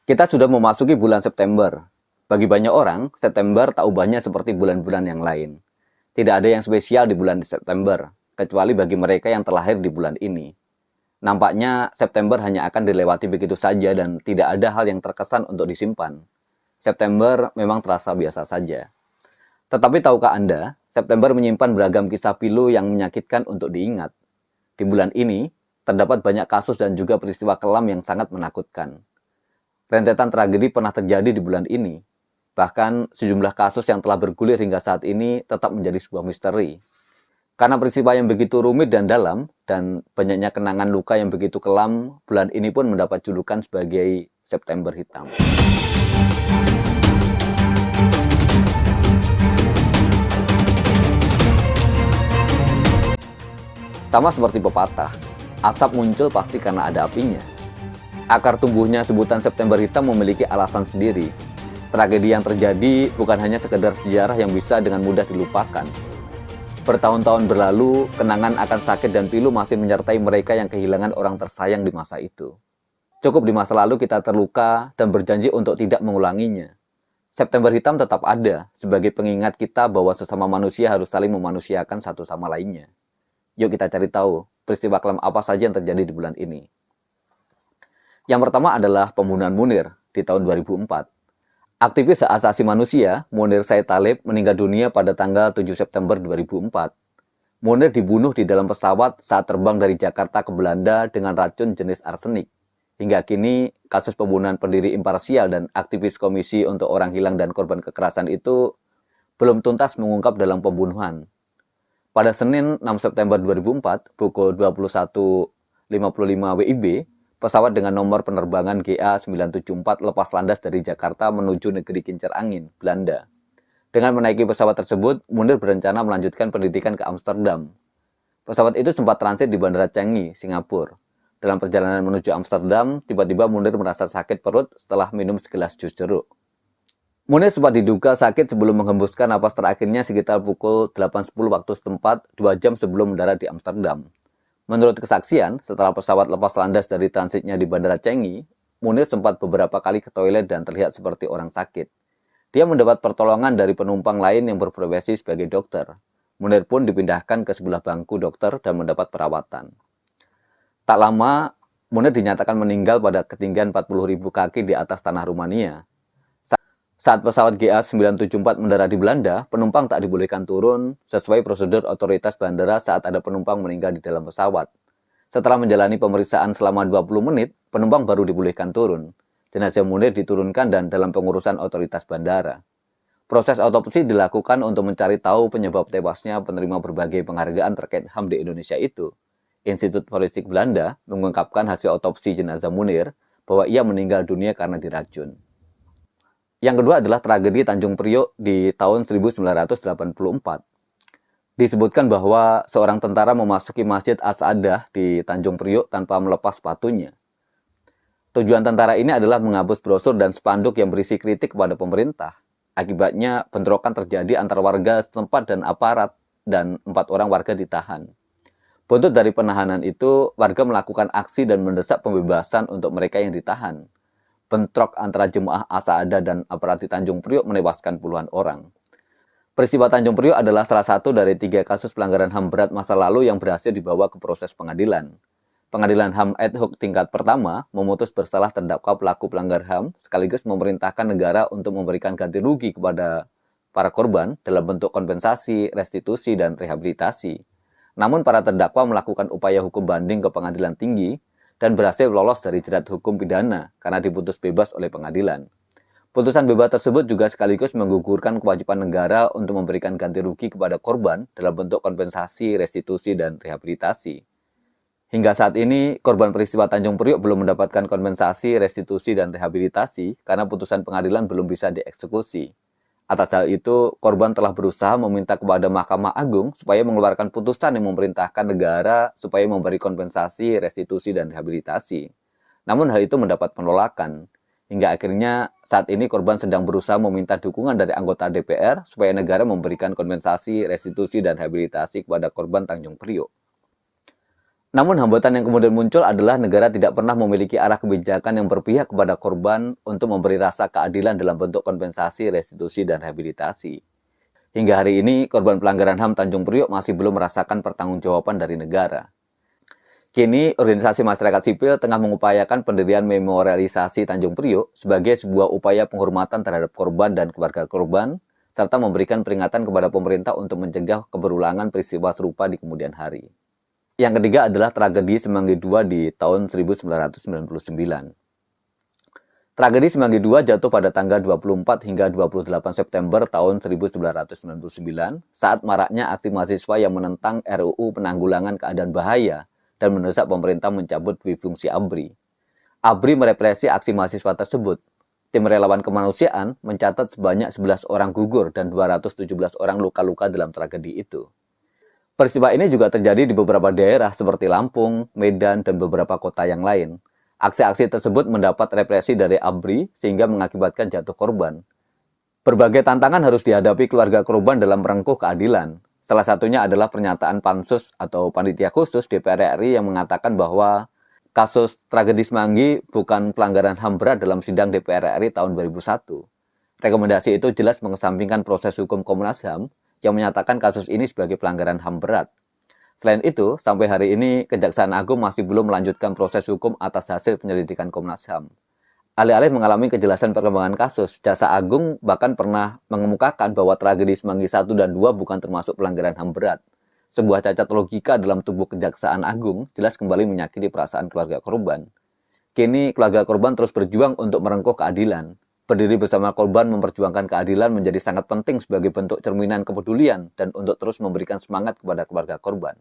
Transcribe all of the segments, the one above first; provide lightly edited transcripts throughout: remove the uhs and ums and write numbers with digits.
Kita sudah memasuki bulan September. Bagi banyak orang, September tak ubahnya seperti bulan-bulan yang lain. Tidak ada yang spesial di bulan September, kecuali bagi mereka yang terlahir di bulan ini. Nampaknya September hanya akan dilewati begitu saja dan tidak ada hal yang terkesan untuk disimpan. September memang terasa biasa saja. Tetapi tahukah Anda, September menyimpan beragam kisah pilu yang menyakitkan untuk diingat. Di bulan ini, terdapat banyak kasus dan juga peristiwa kelam yang sangat menakutkan. Rentetan tragedi pernah terjadi di bulan ini. Bahkan sejumlah kasus yang telah bergulir hingga saat ini tetap menjadi sebuah misteri. Karena peristiwa yang begitu rumit dan dalam, dan banyaknya kenangan luka yang begitu kelam, bulan ini pun mendapat julukan sebagai September Hitam. Sama seperti pepatah, asap muncul pasti karena ada apinya. Akar tumbuhnya sebutan September Hitam memiliki alasan sendiri. Tragedi yang terjadi bukan hanya sekedar sejarah yang bisa dengan mudah dilupakan. Bertahun-tahun berlalu, kenangan akan sakit dan pilu masih menyertai mereka yang kehilangan orang tersayang di masa itu. Cukup di masa lalu kita terluka dan berjanji untuk tidak mengulanginya. September Hitam tetap ada sebagai pengingat kita bahwa sesama manusia harus saling memanusiakan satu sama lainnya. Yuk kita cari tahu peristiwa kelam apa saja yang terjadi di bulan ini. Yang pertama adalah pembunuhan Munir di tahun 2004. Aktivis hak asasi manusia, Munir Said Talib, meninggal dunia pada tanggal 7 September 2004. Munir dibunuh di dalam pesawat saat terbang dari Jakarta ke Belanda dengan racun jenis arsenik. Hingga kini, kasus pembunuhan pendiri imparsial dan aktivis Komisi untuk Orang Hilang dan Korban Kekerasan itu belum tuntas mengungkap dalam pembunuhan. Pada Senin 6 September 2004, pukul 21.55 WIB, pesawat dengan nomor penerbangan GA974 lepas landas dari Jakarta menuju negeri kincir angin, Belanda. Dengan menaiki pesawat tersebut, Munir berencana melanjutkan pendidikan ke Amsterdam. Pesawat itu sempat transit di Bandara Changi, Singapura. Dalam perjalanan menuju Amsterdam, tiba-tiba Munir merasa sakit perut setelah minum segelas jus jeruk. Munir sempat diduga sakit sebelum menghembuskan napas terakhirnya sekitar pukul 8.10 waktu setempat, 2 jam sebelum mendarat di Amsterdam. Menurut kesaksian, setelah pesawat lepas landas dari transitnya di Bandara Changi, Munir sempat beberapa kali ke toilet dan terlihat seperti orang sakit. Dia mendapat pertolongan dari penumpang lain yang berprofesi sebagai dokter. Munir pun dipindahkan ke sebelah bangku dokter dan mendapat perawatan. Tak lama, Munir dinyatakan meninggal pada ketinggian 40.000 kaki di atas tanah Rumania. Saat pesawat GA974 mendarat di Belanda, penumpang tak dibolehkan turun sesuai prosedur otoritas bandara saat ada penumpang meninggal di dalam pesawat. Setelah menjalani pemeriksaan selama 20 menit, penumpang baru dibolehkan turun. Jenazah Munir diturunkan dan dalam pengurusan otoritas bandara. Proses otopsi dilakukan untuk mencari tahu penyebab tewasnya penerima berbagai penghargaan terkait HAM di Indonesia itu. Institut Forensik Belanda mengungkapkan hasil otopsi jenazah Munir bahwa ia meninggal dunia karena diracun. Yang kedua adalah tragedi Tanjung Priok di tahun 1984. Disebutkan bahwa seorang tentara memasuki Masjid As-Saadah di Tanjung Priok tanpa melepas sepatunya. Tujuan tentara ini adalah menghapus brosur dan spanduk yang berisi kritik kepada pemerintah. Akibatnya, bentrokan terjadi antara warga setempat dan aparat, dan 4 orang warga ditahan. Buntut dari penahanan itu, warga melakukan aksi dan mendesak pembebasan untuk mereka yang ditahan. Bentrok antara jemaah As-Saadah dan aparat di Tanjung Priok menewaskan puluhan orang. Peristiwa Tanjung Priok adalah salah satu dari 3 kasus pelanggaran HAM berat masa lalu yang berhasil dibawa ke proses pengadilan. Pengadilan HAM ad hoc tingkat pertama memutus bersalah terdakwa pelaku pelanggar HAM sekaligus memerintahkan negara untuk memberikan ganti rugi kepada para korban dalam bentuk kompensasi, restitusi, dan rehabilitasi. Namun para terdakwa melakukan upaya hukum banding ke pengadilan tinggi dan berhasil lolos dari jerat hukum pidana karena diputus bebas oleh pengadilan. Putusan bebas tersebut juga sekaligus menggugurkan kewajiban negara untuk memberikan ganti rugi kepada korban dalam bentuk kompensasi, restitusi, dan rehabilitasi. Hingga saat ini, korban peristiwa Tanjung Priok belum mendapatkan kompensasi, restitusi, dan rehabilitasi karena putusan pengadilan belum bisa dieksekusi. Atas hal itu, korban telah berusaha meminta kepada Mahkamah Agung supaya mengeluarkan putusan yang memerintahkan negara supaya memberi kompensasi, restitusi, dan rehabilitasi. Namun hal itu mendapat penolakan. Hingga akhirnya saat ini korban sedang berusaha meminta dukungan dari anggota DPR supaya negara memberikan kompensasi, restitusi, dan rehabilitasi kepada korban Tanjung Priok. Namun hambatan yang kemudian muncul adalah negara tidak pernah memiliki arah kebijakan yang berpihak kepada korban untuk memberi rasa keadilan dalam bentuk kompensasi, restitusi, dan rehabilitasi. Hingga hari ini, korban pelanggaran HAM Tanjung Priok masih belum merasakan pertanggungjawaban dari negara. Kini, organisasi masyarakat sipil tengah mengupayakan pendirian memorialisasi Tanjung Priok sebagai sebuah upaya penghormatan terhadap korban dan keluarga korban, serta memberikan peringatan kepada pemerintah untuk mencegah keberulangan peristiwa serupa di kemudian hari. Yang ketiga adalah tragedi Semanggi II di tahun 1999. Tragedi Semanggi II jatuh pada tanggal 24 hingga 28 September tahun 1999 saat maraknya aksi mahasiswa yang menentang RUU Penanggulangan Keadaan Bahaya dan mendesak pemerintah mencabut fungsi ABRI. ABRI merepresi aksi mahasiswa tersebut. Tim relawan kemanusiaan mencatat sebanyak 11 orang gugur dan 217 orang luka-luka dalam tragedi itu. Peristiwa ini juga terjadi di beberapa daerah seperti Lampung, Medan, dan beberapa kota yang lain. Aksi-aksi tersebut mendapat represi dari ABRI sehingga mengakibatkan jatuh korban. Berbagai tantangan harus dihadapi keluarga korban dalam merengkuh keadilan. Salah satunya adalah pernyataan Pansus atau Panitia Khusus DPR RI yang mengatakan bahwa kasus tragedi Semanggi bukan pelanggaran HAM berat dalam sidang DPR RI tahun 2001. Rekomendasi itu jelas mengesampingkan proses hukum Komnas HAM yang menyatakan kasus ini sebagai pelanggaran HAM berat. Selain itu, sampai hari ini Kejaksaan Agung masih belum melanjutkan proses hukum atas hasil penyelidikan Komnas HAM. Alih-alih mengalami kejelasan perkembangan kasus, Jaksa Agung bahkan pernah mengemukakan bahwa tragedi Semanggi 1 dan 2 bukan termasuk pelanggaran HAM berat. Sebuah cacat logika dalam tubuh Kejaksaan Agung jelas kembali menyakiti perasaan keluarga korban. Kini, keluarga korban terus berjuang untuk merengkuh keadilan. Berdiri bersama korban memperjuangkan keadilan menjadi sangat penting sebagai bentuk cerminan kepedulian dan untuk terus memberikan semangat kepada keluarga korban.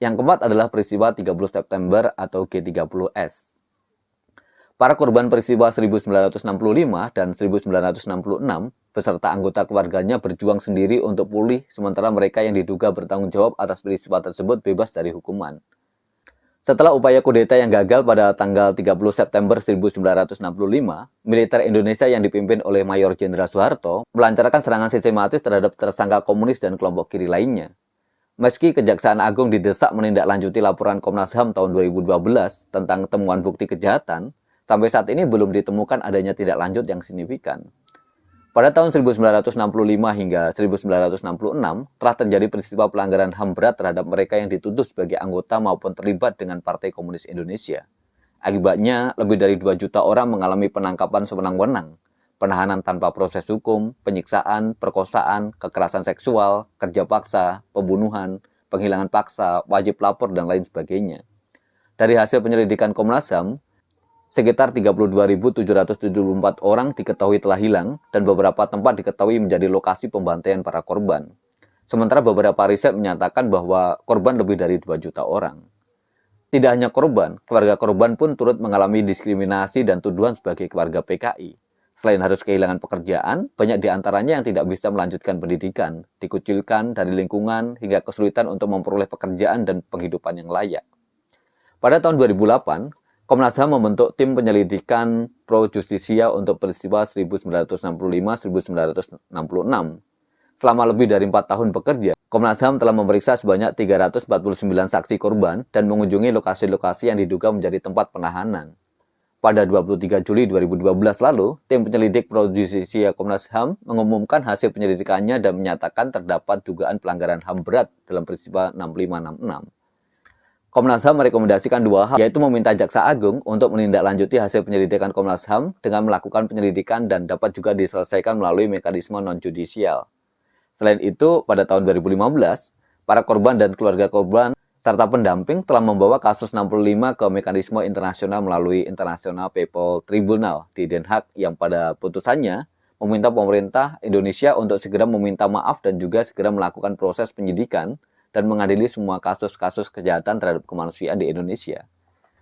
Yang keempat adalah peristiwa 30 September atau G30S. Para korban peristiwa 1965 dan 1966 beserta anggota keluarganya berjuang sendiri untuk pulih, sementara mereka yang diduga bertanggung jawab atas peristiwa tersebut bebas dari hukuman. Setelah upaya kudeta yang gagal pada tanggal 30 September 1965, militer Indonesia yang dipimpin oleh Mayor Jenderal Soeharto melancarkan serangan sistematis terhadap tersangka komunis dan kelompok kiri lainnya. Meski Kejaksaan Agung didesak menindaklanjuti laporan Komnas HAM tahun 2012 tentang temuan bukti kejahatan, sampai saat ini belum ditemukan adanya tindak lanjut yang signifikan. Pada tahun 1965 hingga 1966 telah terjadi peristiwa pelanggaran HAM berat terhadap mereka yang dituduh sebagai anggota maupun terlibat dengan Partai Komunis Indonesia. Akibatnya, lebih dari 2 juta orang mengalami penangkapan sewenang-wenang, penahanan tanpa proses hukum, penyiksaan, perkosaan, kekerasan seksual, kerja paksa, pembunuhan, penghilangan paksa, wajib lapor, dan lain sebagainya. Dari hasil penyelidikan Komnas HAM, sekitar 32.774 orang diketahui telah hilang dan beberapa tempat diketahui menjadi lokasi pembantaian para korban. Sementara beberapa riset menyatakan bahwa korban lebih dari 2 juta orang. Tidak hanya korban, keluarga korban pun turut mengalami diskriminasi dan tuduhan sebagai keluarga PKI. Selain harus kehilangan pekerjaan, banyak di antaranya yang tidak bisa melanjutkan pendidikan, dikucilkan dari lingkungan hingga kesulitan untuk memperoleh pekerjaan dan penghidupan yang layak. Pada tahun 2008, Komnas HAM membentuk tim penyelidikan pro justisia untuk peristiwa 1965-1966. Selama lebih dari 4 tahun bekerja, Komnas HAM telah memeriksa sebanyak 349 saksi korban dan mengunjungi lokasi-lokasi yang diduga menjadi tempat penahanan. Pada 23 Juli 2012 lalu, tim penyelidik pro justisia Komnas HAM mengumumkan hasil penyelidikannya dan menyatakan terdapat dugaan pelanggaran HAM berat dalam peristiwa 6566. Komnas HAM merekomendasikan 2 hal, yaitu meminta Jaksa Agung untuk menindaklanjuti hasil penyelidikan Komnas HAM dengan melakukan penyelidikan dan dapat juga diselesaikan melalui mekanisme non-judisial. Selain itu, pada tahun 2015, para korban dan keluarga korban serta pendamping telah membawa kasus 65 ke mekanisme internasional melalui International People Tribunal di Den Haag yang pada putusannya meminta pemerintah Indonesia untuk segera meminta maaf dan juga segera melakukan proses penyidikan dan mengadili semua kasus-kasus kejahatan terhadap kemanusiaan di Indonesia.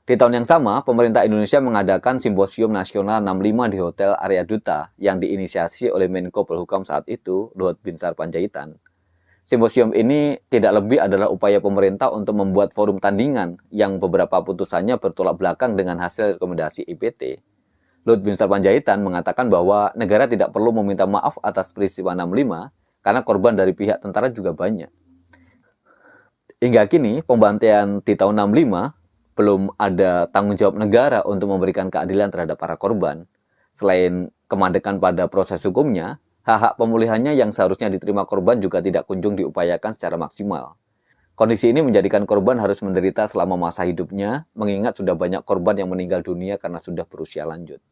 Di tahun yang sama, pemerintah Indonesia mengadakan Simposium Nasional 65 di Hotel Arya Duta yang diinisiasi oleh Menko Polhukam saat itu, Luhut Binsar Panjaitan. Simposium ini tidak lebih adalah upaya pemerintah untuk membuat forum tandingan yang beberapa putusannya bertolak belakang dengan hasil rekomendasi IPT. Luhut Binsar Panjaitan mengatakan bahwa negara tidak perlu meminta maaf atas peristiwa 65 karena korban dari pihak tentara juga banyak. Hingga kini, pembantaian di tahun 65 belum ada tanggung jawab negara untuk memberikan keadilan terhadap para korban. Selain kemandekan pada proses hukumnya, hak-hak pemulihannya yang seharusnya diterima korban juga tidak kunjung diupayakan secara maksimal. Kondisi ini menjadikan korban harus menderita selama masa hidupnya, mengingat sudah banyak korban yang meninggal dunia karena sudah berusia lanjut.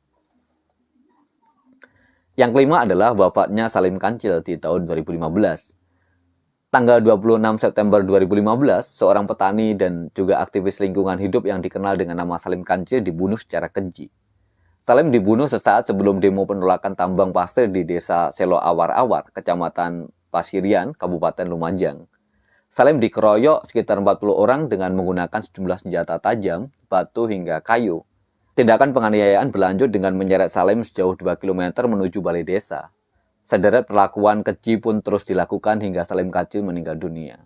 Yang kelima adalah wafatnya Salim Kancil di tahun 2015. Tanggal 26 September 2015, seorang petani dan juga aktivis lingkungan hidup yang dikenal dengan nama Salim Kancil dibunuh secara keji. Salim dibunuh sesaat sebelum demo penolakan tambang pasir di desa Selo Awar-Awar, Kecamatan Pasirian, Kabupaten Lumajang. Salim dikeroyok sekitar 40 orang dengan menggunakan sejumlah senjata tajam, batu hingga kayu. Tindakan penganiayaan berlanjut dengan menyeret Salim sejauh 2 km menuju balai desa. Sederet perlakuan keji pun terus dilakukan hingga Salim Kancil meninggal dunia.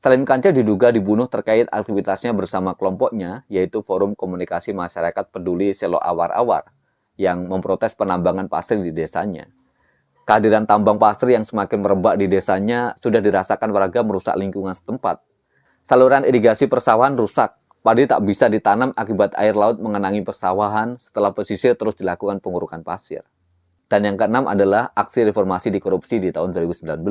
Salim Kancil diduga dibunuh terkait aktivitasnya bersama kelompoknya, yaitu Forum Komunikasi Masyarakat Peduli Selo Awar-Awar, yang memprotes penambangan pasir di desanya. Kehadiran tambang pasir yang semakin merebak di desanya sudah dirasakan warga merusak lingkungan setempat. Saluran irigasi persawahan rusak, padi tak bisa ditanam akibat air laut mengenangi persawahan setelah pesisir terus dilakukan pengurukan pasir. Dan yang keenam adalah aksi reformasi di korupsi di tahun 2019.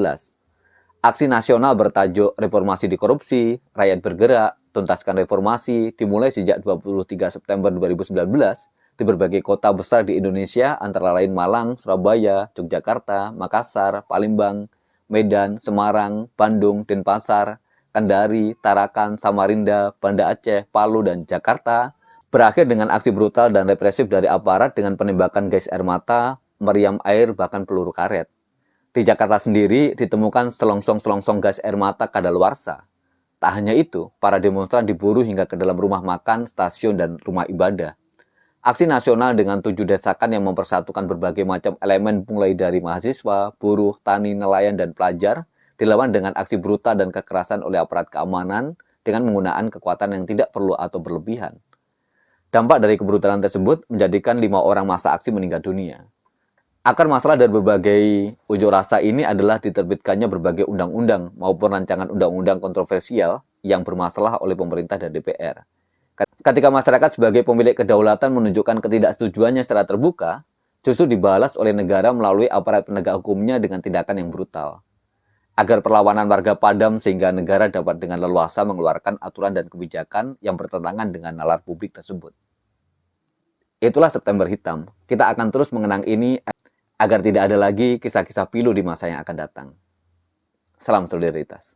Aksi nasional bertajuk Reformasi di Korupsi, Rakyat Bergerak, Tuntaskan Reformasi dimulai sejak 23 September 2019 di berbagai kota besar di Indonesia antara lain Malang, Surabaya, Yogyakarta, Makassar, Palembang, Medan, Semarang, Bandung, Denpasar, Kendari, Tarakan, Samarinda, Banda Aceh, Palu, dan Jakarta, berakhir dengan aksi brutal dan represif dari aparat dengan penembakan gas air mata, meriam air, bahkan peluru karet. Di Jakarta sendiri ditemukan selongsong-selongsong gas air mata kadaluarsa. Tak hanya itu, para demonstran diburu hingga ke dalam rumah makan, stasiun, dan rumah ibadah. Aksi nasional dengan 7 desakan yang mempersatukan berbagai macam elemen mulai dari mahasiswa, buruh, tani, nelayan, dan pelajar dilawan dengan aksi brutal dan kekerasan oleh aparat keamanan dengan menggunakan kekuatan yang tidak perlu atau berlebihan. Dampak dari kebrutalan tersebut menjadikan 5 orang massa aksi meninggal dunia. Akar masalah dari berbagai unjuk rasa ini adalah diterbitkannya berbagai undang-undang maupun rancangan undang-undang kontroversial yang bermasalah oleh pemerintah dan DPR. Ketika masyarakat sebagai pemilik kedaulatan menunjukkan ketidaksetujuannya secara terbuka, justru dibalas oleh negara melalui aparat penegak hukumnya dengan tindakan yang brutal. Agar perlawanan warga padam sehingga negara dapat dengan leluasa mengeluarkan aturan dan kebijakan yang bertentangan dengan nalar publik tersebut. Itulah September Hitam. Kita akan terus mengenang ini agar tidak ada lagi kisah-kisah pilu di masa yang akan datang. Salam solidaritas.